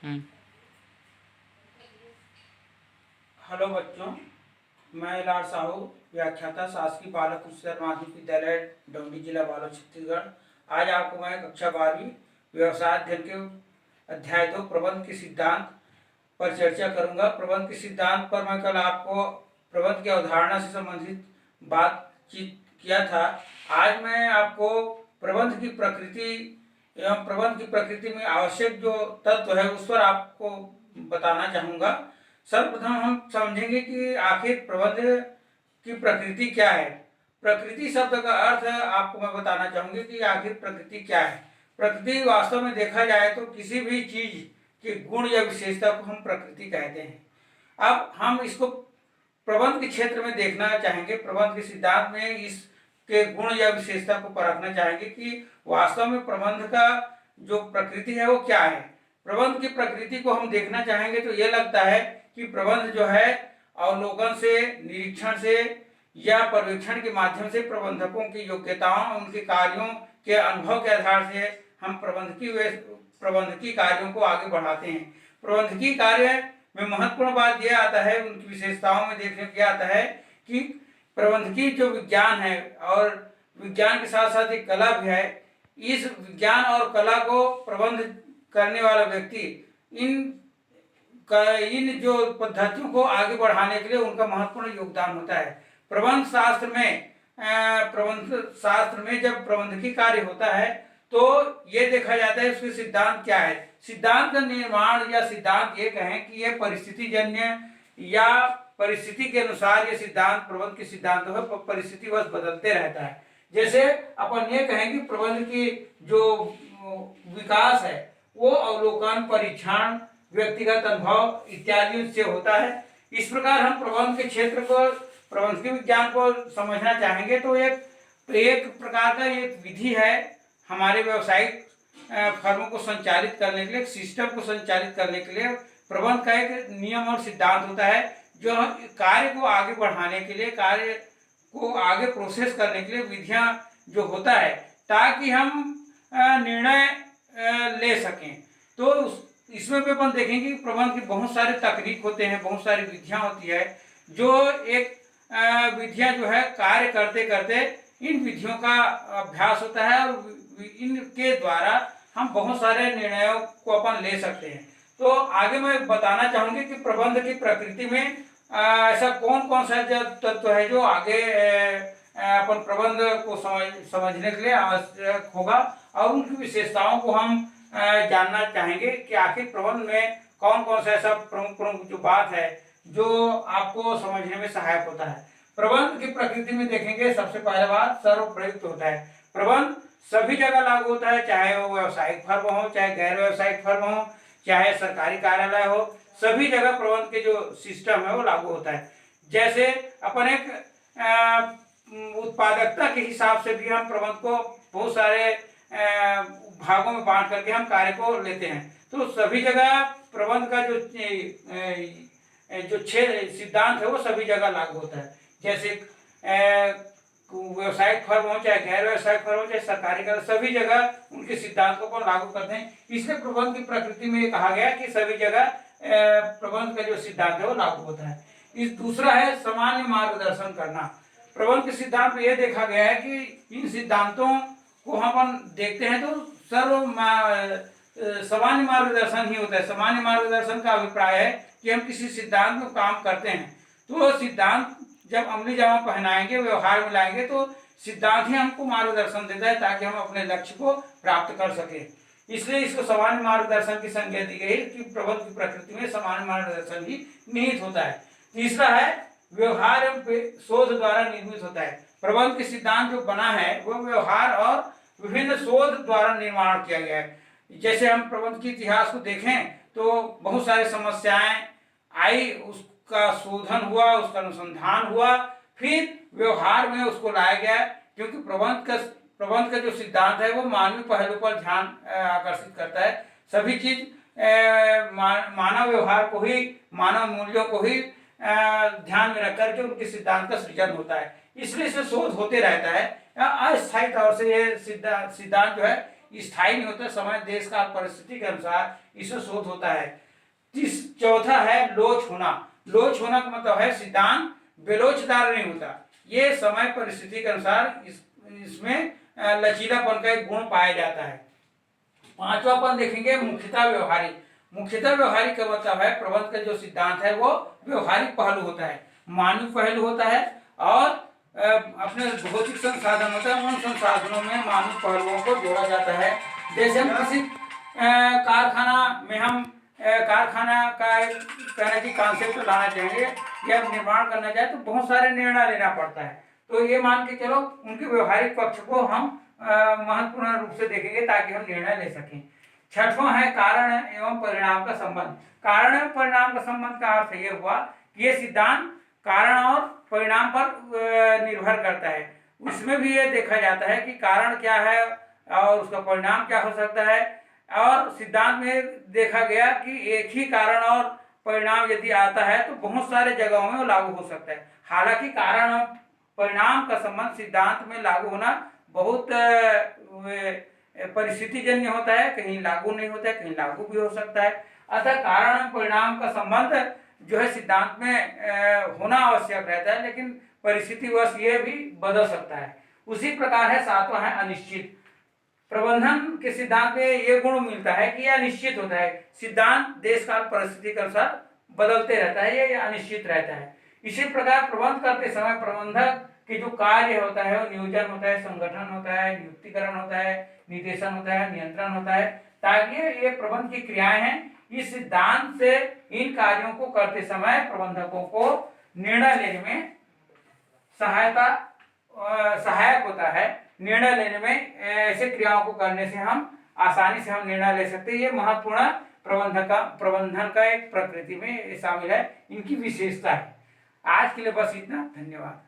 हम्म। Hello बच्चों, मैं लाड साहू, व्याख्याता, शासकीय बालक उच्चतर माध्यमिक विद्यालय डोंडी, जिला बालोद, छत्तीसगढ़। आज आपको मैं कक्षा 12वीं व्यवसाय अध्ययन के अध्याय 2 प्रबंध के सिद्धांत पर चर्चा करूंगा। प्रबंध के सिद्धांत पर मैं कल आपको प्रबंध की अवधारणा से संबंधित बातचीत किया था। आज मैं आपको प्रबंध की प्रकृति एवं प्रबंध की प्रकृति में आवश्यक जो तत्व है उस पर आपको बताना चाहूँगा। सर्वप्रथम हम समझेंगे कि आखिर प्रबंध की प्रकृति क्या है। प्रकृति शब्द का अर्थ आपको मैं बताना चाहूँगी कि आखिर प्रकृति क्या है। प्रकृति वास्तव में देखा जाए तो किसी भी चीज के गुण या विशेषता को हम प्रकृति कहते हैं। अब हम इसको प्रबंध के क्षेत्र में देखना चाहेंगे। प्रबंध के सिद्धांत में इसके गुण या विशेषता को परखना चाहेंगे कि वास्तव में प्रबंध का जो प्रकृति है वो क्या है। प्रबंध की प्रकृति को हम देखना चाहेंगे तो ये लगता है कि प्रबंध जो है अवलोकन से, निरीक्षण से या पर्यवेक्षण के माध्यम से प्रबंधकों की योग्यताओं, उनके कार्यों के अनुभव के आधार से हम प्रबंधकीय कार्यों को आगे बढ़ाते हैं। प्रबंधकीय कार्य में महत्वपूर्ण बात यह आता है, उनकी विशेषताओं में देखने को आता है कि प्रबंधकीय जो विज्ञान है और विज्ञान के साथ साथ एक कला भी है। इस विज्ञान और कला को प्रबंध करने वाला व्यक्ति इन जो पद्धतियों को आगे बढ़ाने के लिए उनका महत्वपूर्ण योगदान होता है। प्रबंध शास्त्र में जब प्रबंधकीय कार्य होता है तो ये देखा जाता है उसके सिद्धांत क्या है। सिद्धांत का निर्माण या सिद्धांत ये कहें कि ये परिस्थिति जन्य या परिस्थिति के अनुसार ये सिद्धांत प्रबंध के सिद्धांत है परिस्थिति बस बदलते रहता है। जैसे अपन ये कहें कि प्रबंध की जो विकास है वो अवलोकन, परीक्षण, व्यक्तिगत अनुभव इत्यादि से होता है। इस प्रकार हम प्रबंध के क्षेत्र को, प्रबंधकीय विज्ञान को समझना चाहेंगे तो एक प्रकार का एक विधि है हमारे व्यावसायिक फर्मों को संचालित करने के लिए, सिस्टम को संचालित करने के लिए। प्रबंध का एक नियम और सिद्धांत होता है जो कार्य को आगे बढ़ाने के लिए, कार्य को आगे प्रोसेस करने के लिए विधियां जो होता है ताकि हम निर्णय ले सकें। तो इसमें भी अपन देखेंगे कि प्रबंध की बहुत सारे तकनीक होते हैं, बहुत सारी विधियां होती है जो एक विधियां जो है कार्य करते करते इन विधियों का अभ्यास होता है और इनके द्वारा हम बहुत सारे निर्णयों को अपन ले सकते हैं। तो आगे मैं बताना चाहूंगी कि प्रबंध की प्रकृति में ऐसा कौन कौन सा तत्व है जो आगे अपन प्रबंध को समझने के लिए आवश्यक होगा और उनकी विशेषताओं को हम जानना चाहेंगे कि आखिर प्रबंध में कौन कौन सा ऐसा प्रमुख जो बात है जो आपको समझने में सहायक होता है। प्रबंध की प्रकृति में देखेंगे सबसे पहले बात सर्वप्रयुक्त होता है। प्रबंध सभी जगह लागू होता है, चाहे वो व्यावसायिक फर्म हो, चाहे गैर व्यावसायिक फर्म हो, चाहे सरकारी कार्यालय हो, सभी जगह प्रबंध के जो सिस्टम है वो लागू होता है। जैसे अपन एक उत्पादकता के हिसाब से भी हम प्रबंध को बहुत सारे भागों में बांट करके हम कार्य को लेते हैं। तो सभी जगह प्रबंध का जो सिद्धांत है वो सभी जगह लागू होता है। जैसे व्यवसायिक फर्म हो, चाहे गैर व्यवसायिक फर्म हो, चाहे सरकारी कार्य, सभी जगह उनके सिद्धांत को लागू करते हैं। इसलिए प्रबंध की प्रकृति में कहा गया कि सभी जगह प्रबंध का जो सिद्धांत है वो लागू होता है। इस दूसरा है सामान्य मार्गदर्शन करना। प्रबंध के सिद्धांत में यह देखा गया है कि इन सिद्धांतों को हम देखते हैं तो सामान्य मार्गदर्शन ही होता है। सामान्य मार्गदर्शन का अभिप्राय है कि हम किसी सिद्धांत में काम करते हैं तो सिद्धांत जब अमली जामा पहनाएंगे, व्यवहार में लाएंगे तो सिद्धांत ही हमको मार्गदर्शन देता है ताकि हम अपने लक्ष्य को प्राप्त कर सकें। इसलिए इसको सामान्य मार्गदर्शन की संज्ञा दी गई कि प्रबंध की प्रकृति में सामान्य मार्गदर्शन ही निहित होता है। तीसरा है व्यवहार एवं शोध द्वारा निर्मित होता है। प्रबंध के सिद्धांत जो बना है वो व्यवहार और विभिन्न शोध द्वारा निर्माण किया गया है। जैसे हम प्रबंध के इतिहास को देखें तो बहुत सारी समस्याएं आई, उसका शोधन हुआ, उसका अनुसंधान हुआ, फिर व्यवहार में उसको लाया गया। क्योंकि प्रबंध का जो सिद्धांत है वो मानवीय पहलू पर ध्यान आकर्षित करता है। सभी चीज मानव व्यवहार को ही, मानव मूल्यों को ही ध्यान में रख करके उनके सिद्धांत का सृजन होता है। इसलिए इसे शोध होते रहता है। अस्थायी तौर से ये सिद्धांत जो है स्थायी नहीं होता, समय देश काल परिस्थिति के अनुसार इसमें शोध होता है। चौथा है लोच होना। लोच होना का मतलब है सिद्धांत बेलोचदार नहीं होता, ये समय परिस्थिति के अनुसार इसमें लचीलापन का एक गुण पाया जाता है। पांचवा अपन देखेंगे मुख्यतः व्यवहारिक। मुख्यतः व्यवहारिक का मतलब है प्रबंध का जो सिद्धांत है वो व्यवहारिक पहलू होता है, मानवीय पहलू होता है और अपने भौतिक संसाधन होता है, उन संसाधनों में मानवीय पहलुओं को जोड़ा जाता है। जैसे हम किसी कारखाना में हम कारखाना का कहने की कॉन्सेप्ट लाना चाहेंगे या निर्माण करना चाहे तो बहुत सारे निर्णय लेना पड़ता है, तो ये मान के चलो उनके व्यवहारिक पक्ष को हम महत्वपूर्ण रूप से देखेंगे ताकि हम निर्णय ले सकें। छठवां है कारण एवं परिणाम का संबंध। कारण एवं परिणाम का संबंध का अर्थ ये हुआ कि ये सिद्धांत कारण और परिणाम पर निर्भर करता है। उसमें भी ये देखा जाता है कि कारण क्या है और उसका परिणाम क्या हो सकता है, और सिद्धांत में देखा गया कि एक ही कारण और परिणाम यदि आता है तो बहुत सारे जगहों में वो लागू हो सकता है। हालांकि कारण और परिणाम का संबंध सिद्धांत में लागू होना बहुत परिस्थितिजन्य होता है, कहीं लागू नहीं होता है, कहीं लागू भी हो सकता है। अतः कारण और परिणाम का संबंध जो है सिद्धांत में होना आवश्यक रहता है, लेकिन परिस्थितिवश ये भी बदल सकता है। उसी प्रकार है सातवां है अनिश्चित। प्रबंधन के सिद्धांत में ये गुण मिलता है कि यह अनिश्चित होता है, सिद्धांत देश काल परिस्थिति के अनुसार बदलते रहता है, ये अनिश्चित रहता है। इसी प्रकार प्रबंध करते समय प्रबंधक के जो कार्य होता है वो नियोजन होता है, संगठन होता है, नियुक्तिकरण होता है, निर्देशन होता है, नियंत्रण होता है, ताकि ये प्रबंध की क्रियाएं हैं। इस सिद्धांत से इन कार्यों को करते समय प्रबंधकों को निर्णय लेने में सहायक होता है। निर्णय लेने में ऐसे क्रियाओं को करने से हम आसानी से हम निर्णय ले सकते हैं। ये महत्वपूर्ण प्रबंधन का एक प्रकृति में शामिल है, इनकी विशेषता है। आज के लिए बस इतना, धन्यवाद।